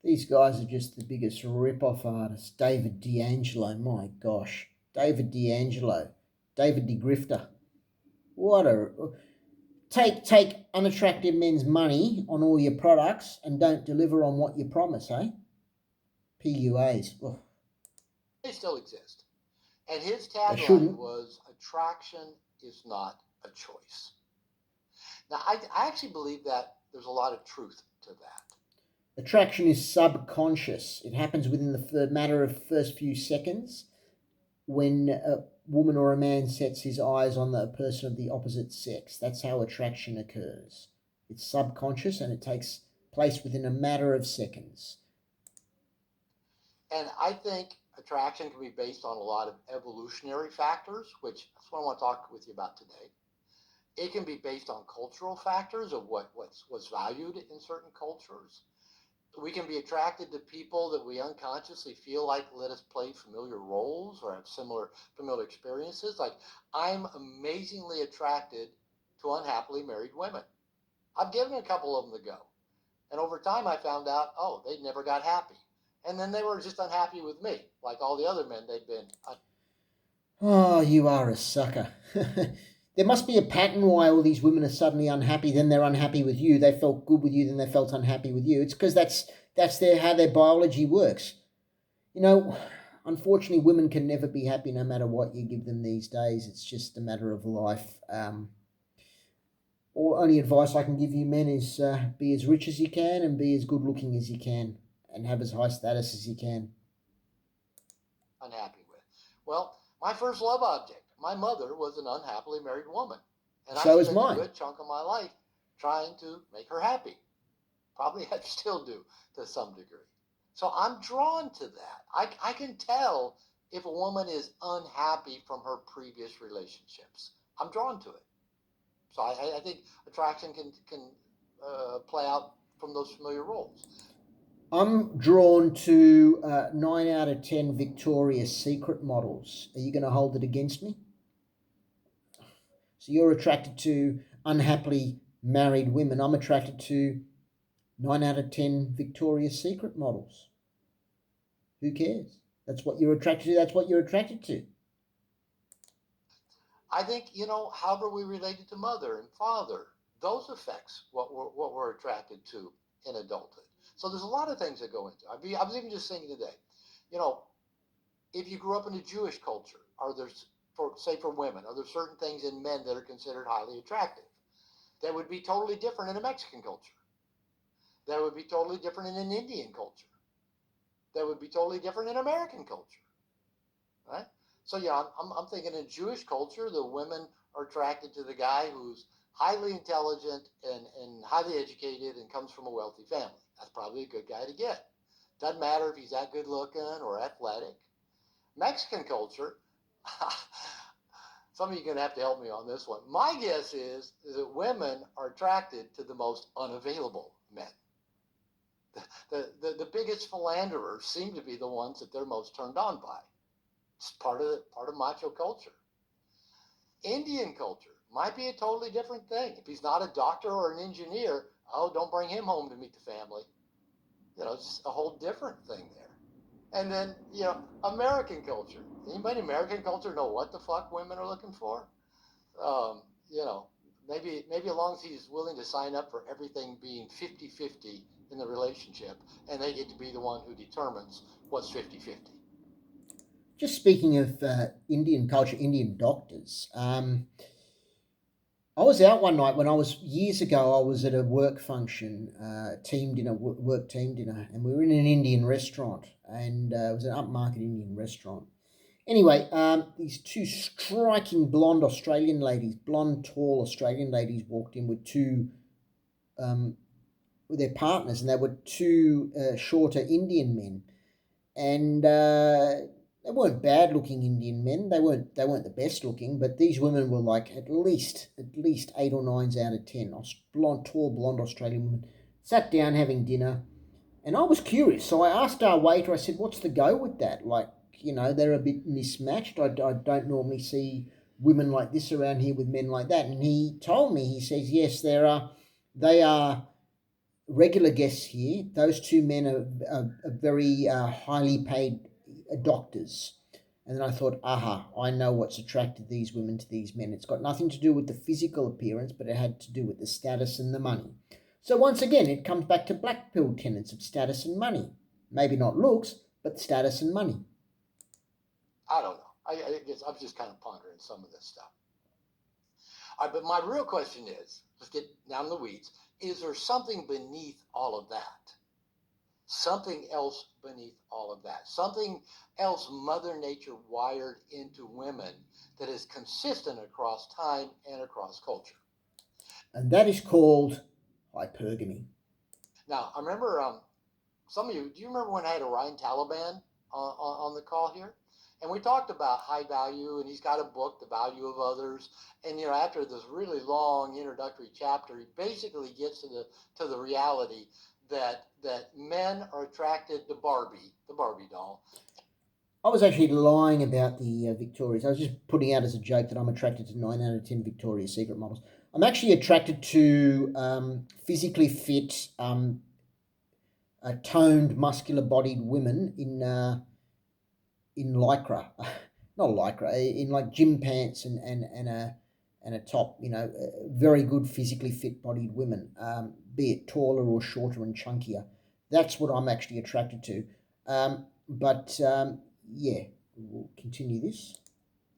These guys are just the biggest rip-off artists. David D'Angelo, my gosh. David D'Angelo. David DeGrifter. take unattractive men's money on all your products and don't deliver on what you promise, eh? PUAs. Oh, They still exist. And his they tagline shouldn't. was, attraction is not a choice. Now, I actually believe that there's a lot of truth to that. Attraction is subconscious. It happens within the matter of first few seconds when a woman or a man sets his eyes on the person of the opposite sex. That's how attraction occurs. It's subconscious and it takes place within a matter of seconds. And I think attraction can be based on a lot of evolutionary factors, which that's what I want to talk with you about today. It can be based on cultural factors of what's valued in certain cultures. We can be attracted to people that we unconsciously feel like let us play familiar roles or have similar familiar experiences. Like, I'm amazingly attracted to unhappily married women. I've given a couple of them to go. And over time, I found out, oh, they never got happy. And then they were just unhappy with me, like all the other men they'd been. Oh, you are a sucker. There must be a pattern why all these women are suddenly unhappy, then they're unhappy with you. They felt good with you, then they felt unhappy with you. It's because that's how their biology works. You know, unfortunately, women can never be happy no matter what you give them these days. It's just a matter of life. Or only advice I can give you, men, is be as rich as you can and be as good looking as you can and have as high status as you can. Unhappy with. Well, my first love object, my mother was an unhappily married woman. And I So is spent a mine. good chunk of my life trying to make her happy. Probably I still do to some degree. So I'm drawn to that. I can tell if a woman is unhappy from her previous relationships. I'm drawn to it. So I think attraction can play out from those familiar roles. I'm drawn to 9 out of 10 Victoria's Secret models. Are you going to hold it against me? So you're attracted to unhappily married women. I'm attracted to 9 out of 10 Victoria's Secret models. Who cares? That's what you're attracted to. That's what you're attracted to. I think, however we related to mother and father, those affects what we're attracted to in adulthood. So there's a lot of things that go into it. I was even just thinking today, you know, if you grew up in a Jewish culture, are there, for women, are there certain things in men that are considered highly attractive? That would be totally different in a Mexican culture. That would be totally different in an Indian culture. That would be totally different in American culture, right? So yeah, I'm thinking in Jewish culture, the women are attracted to the guy who's highly intelligent and highly educated and comes from a wealthy family. That's probably a good guy to get. Doesn't matter if he's that good looking or athletic. Mexican culture, some of you are going to have to help me on this one. My guess is that women are attracted to the most unavailable men. The biggest philanderers seem to be the ones that they're most turned on by. It's part of macho culture. Indian culture might be a totally different thing. If he's not a doctor or an engineer, oh, don't bring him home to meet the family. It's a whole different thing there. And then, American culture. Anybody in American culture know what the fuck women are looking for? Um, you know, maybe as long as he's willing to sign up for everything being 50-50 in the relationship, and they get to be the one who determines what's 50-50. Just speaking of Indian culture, Indian doctors. I was out one night when years ago, I was at a work function, team dinner, work team dinner, and we were in an Indian restaurant, and it was an upmarket Indian restaurant. Anyway, these two striking blonde, tall Australian ladies walked in um, with their partners, and they were two shorter Indian men, and they weren't bad looking Indian men. They weren't the best looking, but these women were like at least 8 or 9s out of 10. Tall blonde Australian women sat down having dinner, and I was curious, so I asked our waiter. I said, "What's the go with that? Like, they're a bit mismatched. I don't normally see women like this around here with men like that." And he told me, he says, "Yes, they are regular guests here. Those two men are very highly paid doctors. And then I thought, aha, I know what's attracted these women to these men. It's got nothing to do with the physical appearance, but it had to do with the status and the money. So once again, it comes back to black pill tenets of status and money. Maybe not looks, but status and money. I don't know. I guess I'm just kind of pondering some of this stuff. All right, but my real question is, let's get down in the weeds. Is there something beneath all of that? Something else beneath all of that? Something else Mother Nature wired into women that is consistent across time and across culture? And that is called hypergamy. Now, I remember some of you, do you remember when I had Orion Taliban on the call here? And we talked about high value, and he's got a book, The Value of Others. And after this really long introductory chapter, he basically gets to the reality that men are attracted to Barbie, the Barbie doll. I was actually lying about the Victorias. I was just putting out as a joke that I'm attracted to 9 out of 10 Victoria's Secret models. I'm actually attracted to physically fit, toned, muscular-bodied women in lycra, not lycra, in like gym pants and a top. Very good physically fit bodied women, be it taller or shorter and chunkier. That's what I'm actually attracted to. But yeah, we'll continue this.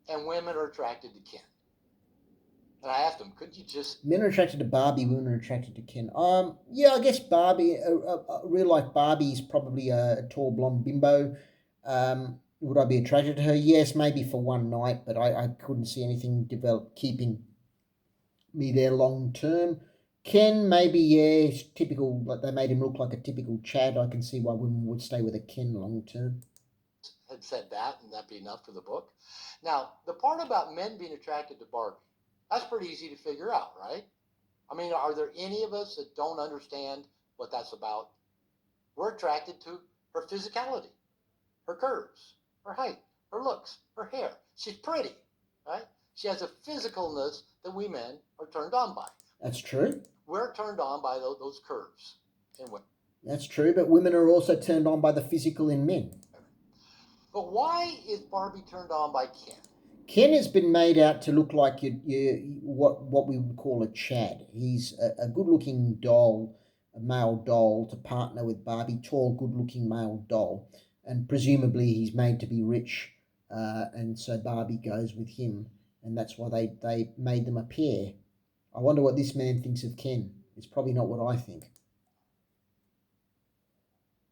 And women are attracted to Ken. And I asked him, could you just... Men are attracted to Barbie, women are attracted to Ken. Yeah, I guess Barbie, real life Barbie is probably a tall blonde bimbo. Would I be attracted to her? Yes, maybe for one night, but I couldn't see anything develop keeping me there long term. Ken, maybe, yeah, typical, like they made him look like a typical Chad. I can see why women would stay with a Ken long term. Had said that, and that'd be enough for the book. Now, the part about men being attracted to Barbie, that's pretty easy to figure out, right? I mean, are there any of us that don't understand what that's about? We're attracted to her physicality, her curves, her height, her looks, her hair. She's pretty, right? She has a physicalness that we men are turned on by. That's true. We're turned on by those curves in women. That's true, but women are also turned on by the physical in men. But why is Barbie turned on by Ken? Ken has been made out to look like what we would call a Chad. He's a good-looking doll, a male doll, to partner with Barbie, tall, good-looking male doll. And presumably he's made to be rich, and so Barbie goes with him, and that's why they made them a pair. I wonder what this man thinks of Ken. It's probably not what I think.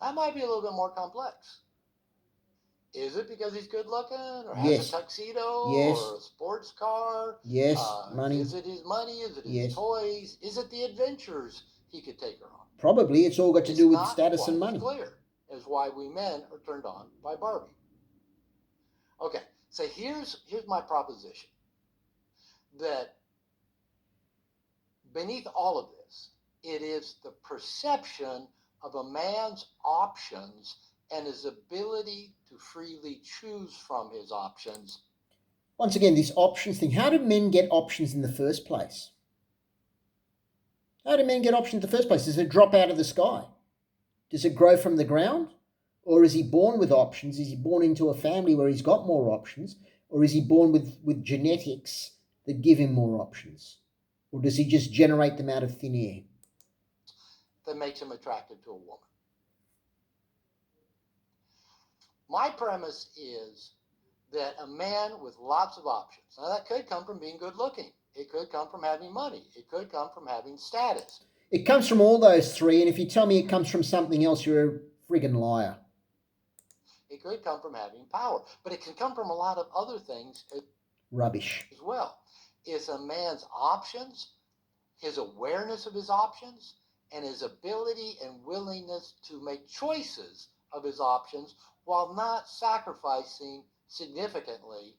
That might be a little bit more complex. Is it because he's good looking, or Yes. has a tuxedo, Yes. or a sports car? Yes, money. Is it his money? Is it his Yes. toys? Is it the adventures he could take her on? Probably it's all got to It's do with not status and quite money. as clear as why we men are turned on by Barbie. Okay, so here's my proposition, that beneath all of this, it is the perception of a man's options and his ability to freely choose from his options. Once again, this options thing. How do men get options in the first place? How do men get options in the first place? Does it drop out of the sky? Does it grow from the ground? Or is he born with options? Is he born into a family where he's got more options? Or is he born with genetics that give him more options? Or does he just generate them out of thin air? That makes him attracted to a woman. My premise is that a man with lots of options, now that could come from being good looking. It could come from having money. It could come from having status. It comes from all those three, and if you tell me it comes from something else, you're a friggin' liar. It could come from having power, but it can come from a lot of other things Rubbish. as well. It's a man's options, his awareness of his options, and his ability and willingness to make choices of his options while not sacrificing significantly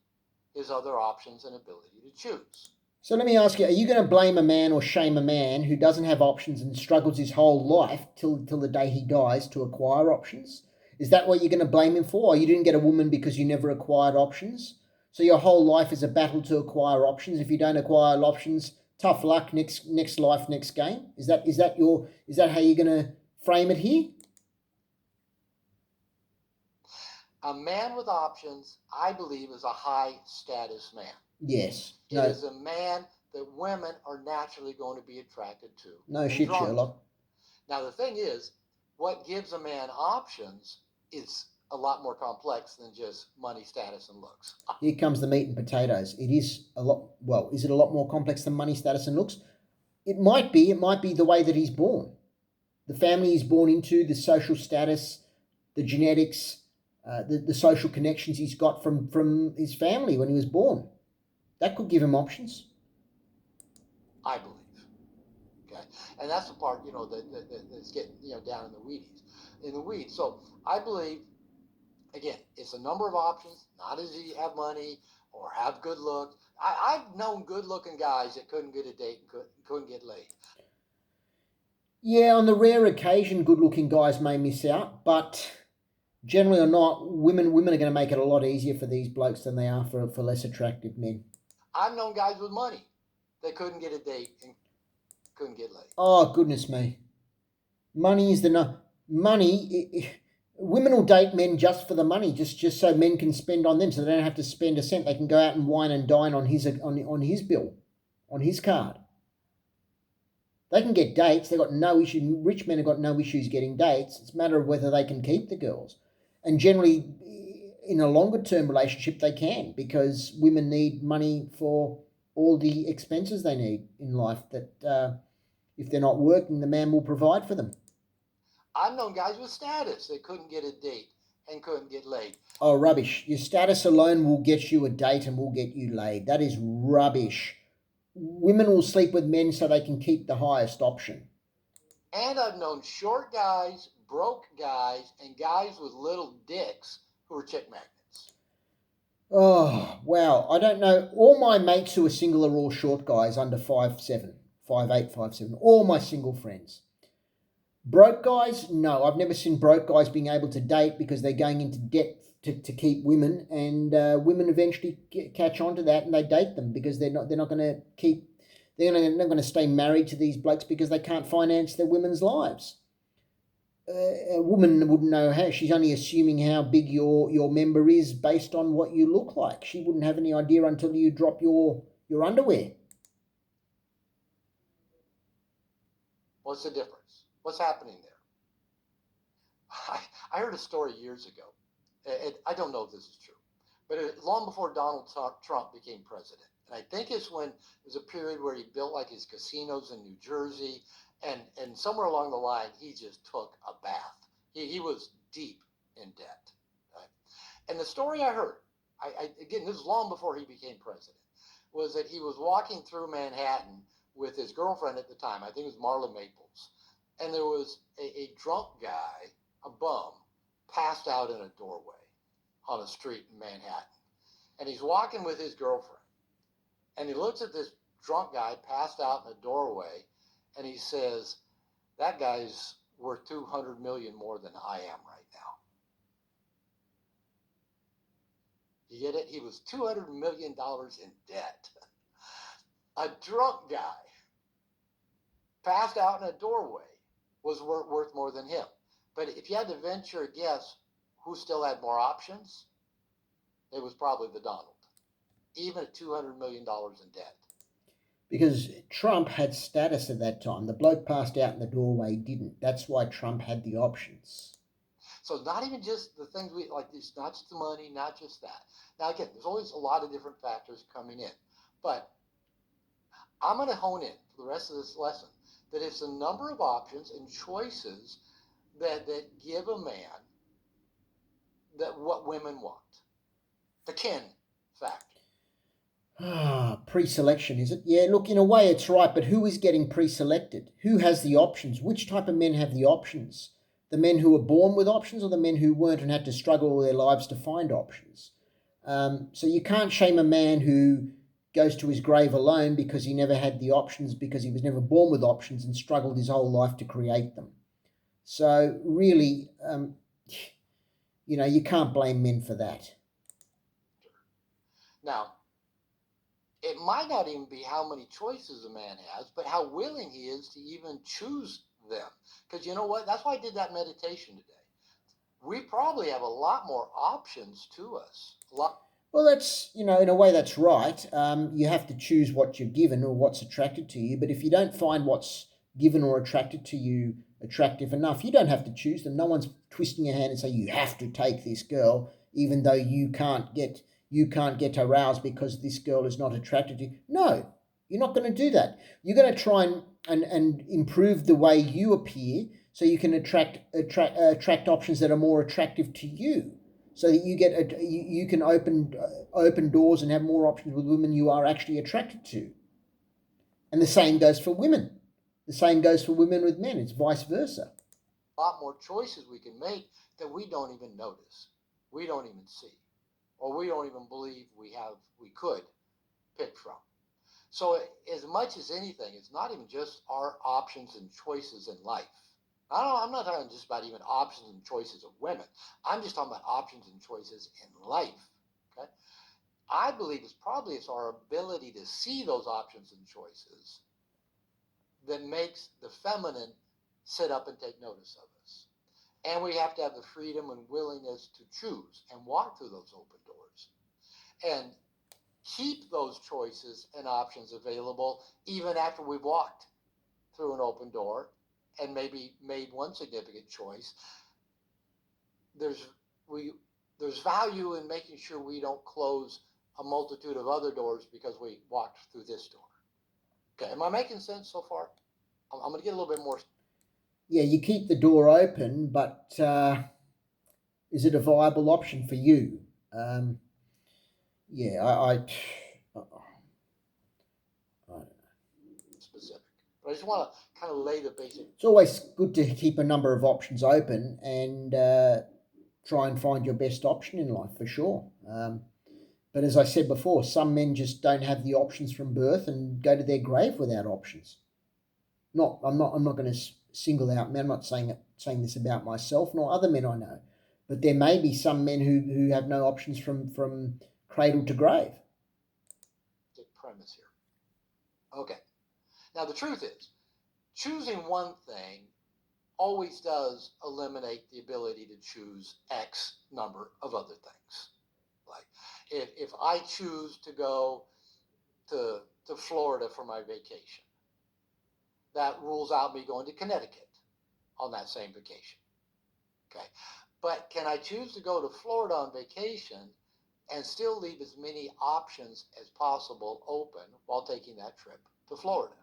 his other options and ability to choose. So let me ask you, are you going to blame a man or shame a man who doesn't have options and struggles his whole life till the day he dies to acquire options? Is that what you're going to blame him for? Or you didn't get a woman because you never acquired options? So your whole life is a battle to acquire options. If you don't acquire options, tough luck, next life, next game? Is that how you're going to frame it here? A man with options, I believe, is a high status man. Yes. It No. is a man that women are naturally going to be attracted to No and shit, drawn to. Sherlock. Now, the thing is, what gives a man options is a lot more complex than just money, status, and looks. Here comes the meat and potatoes. It is a lot. Well, is it a lot more complex than money, status, and looks? It might be. It might be the way that he's born, the family he's born into, the social status, the genetics, the social connections he's got from his family when he was born. That could give him options. I believe. Okay, and that's the part that's getting down in the weeds. So I believe, again, it's a number of options. Not as you have money or have good looks. I've known good-looking guys that couldn't get a date and couldn't get laid. Yeah, on the rare occasion, good-looking guys may miss out, but generally or not, women are going to make it a lot easier for these blokes than they are for less attractive men. I've known guys with money that couldn't get a date and couldn't get laid. Oh, goodness me. Money is money. Women will date men just for the money, just so men can spend on them, so they don't have to spend a cent. They can go out and wine and dine on his bill, on his card. They can get dates. They've got no issue. Rich men have got no issues getting dates. It's a matter of whether they can keep the girls. And generally, in a longer term relationship, they can, because women need money for all the expenses they need in life that if they're not working, the man will provide for them. I've known guys with status that couldn't get a date and couldn't get laid. Oh, rubbish. Your status alone will get you a date and will get you laid. That is rubbish. Women will sleep with men so they can keep the highest option. And I've known short guys, broke guys, and guys with little dicks who are chick magnets. Oh, wow. I don't know. All my mates who are single are all short guys under 5'7", 5'8", 5'7". All my single friends. Broke guys? No, I've never seen broke guys being able to date because they're going into debt to keep women, and women eventually catch on to that and they date them because they're not going to keep, they're not going to stay married to these blokes because they can't finance their women's lives. A woman wouldn't know how. She's only assuming how big your member is based on what you look like. She wouldn't have any idea until you drop your underwear. What's the difference? What's happening there? I heard a story years ago. I don't know if this is true, but long before Donald Trump became president. And I think it's when there's a period where he built like his casinos in New Jersey, and somewhere along the line, he just took a bath. He was deep in debt. Right? And the story I heard, again, this is long before he became president, was that he was walking through Manhattan with his girlfriend at the time. I think it was Marla Maples. And there was a drunk guy, a bum, passed out in a doorway on a street in Manhattan. And he's walking with his girlfriend. And he looks at this drunk guy passed out in a doorway, and he says, that guy's worth $200 million more than I am right now. You get it? He was $200 million in debt. A drunk guy passed out in a doorway was worth more than him. But if you had to venture a guess who still had more options, it was probably the Donald, even at $200 million in debt. Because Trump had status at that time. The bloke passed out in the doorway didn't. That's why Trump had the options. So not even just the things we like, it's not just the money, not just that. Now again, there's always a lot of different factors coming in. But I'm going to hone in for the rest of this lesson that it's a number of options and choices that give a man that what women want. The kin factor. Pre-selection, is it? Yeah, look, in a way it's right, but who is getting pre-selected? Who has the options? Which type of men have the options? The men who were born with options, or the men who weren't and had to struggle all their lives to find options? So you can't shame a man who goes to his grave alone because he never had the options, because he was never born with options and struggled his whole life to create them. So really, you can't blame men for that. Now, it might not even be how many choices a man has, but how willing he is to even choose them. Because you know what? That's why I did that meditation today. we probably have a lot more options to us. A lot. Well, that's, in a way, that's right. You have to choose what you're given or what's attracted to you. But if you don't find what's given or attracted to you attractive enough, you don't have to choose them. No one's twisting your hand and say you have to take this girl, even though you can't get aroused because this girl is not attracted to you. No, you're not going to do that. You're going to try and improve the way you appear so you can attract options that are more attractive to you, so that you can open doors and have more options with women you are actually attracted to. And the same goes for women. The same goes for women with men. It's vice versa. A lot more choices we can make that we don't even notice, we don't even see, or we don't even believe we could pick from. So as much as anything, it's not even just our options and choices in life. I'm not talking just about even options and choices of women. I'm just talking about options and choices in life. Okay, I believe it's our ability to see those options and choices that makes the feminine sit up and take notice of us. And we have to have the freedom and willingness to choose and walk through those open doors and keep those choices and options available even after we've walked through an open door and maybe made one significant choice. There's value in making sure we don't close a multitude of other doors because we walked through this door. Okay, am I making sense so far? I'm going to get a little bit more. Yeah, you keep the door open, but is it a viable option for you? Yeah, Specific, but I just want to kind of lay the basic. it's always good to keep a number of options open and try and find your best option in life, for sure. But as I said before, some men just don't have the options from birth and go to their grave without options. I'm not going to single out men. I'm not saying this about myself nor other men I know, but there may be some men who have no options from cradle to grave. Premise here. Okay. Now the truth is, choosing one thing always does eliminate the ability to choose X number of other things. Like if I choose to go to Florida for my vacation, that rules out me going to Connecticut on that same vacation. Okay. But can I choose to go to Florida on vacation and still leave as many options as possible open while taking that trip to Florida?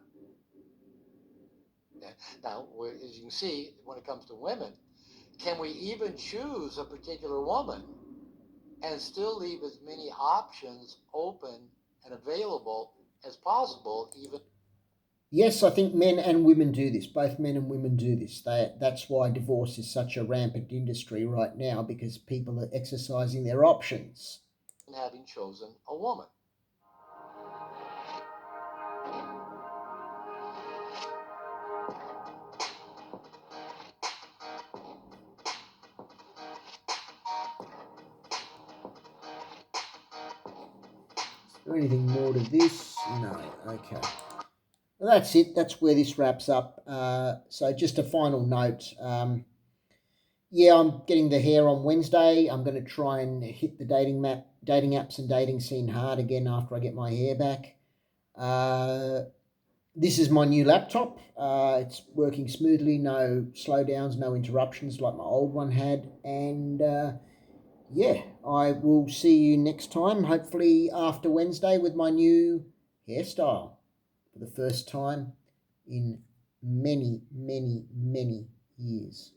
Okay. Now, as you can see, when it comes to women, can we even choose a particular woman and still leave as many options open and available as possible, even? Yes, I think men and women do this. Both men and women do this. That's why divorce is such a rampant industry right now, because people are exercising their options. Having chosen a woman. Is there anything more to this? No. Okay. Well, that's it. That's where this wraps up. So just a final note. Yeah, I'm getting the hair on Wednesday. I'm going to try and hit the dating apps and dating scene hard again after I get my hair back. This is my new laptop. It's working smoothly, no slowdowns, no interruptions like my old one had. And yeah, I will see you next time, hopefully after Wednesday, with my new hairstyle for the first time in many, many, many years.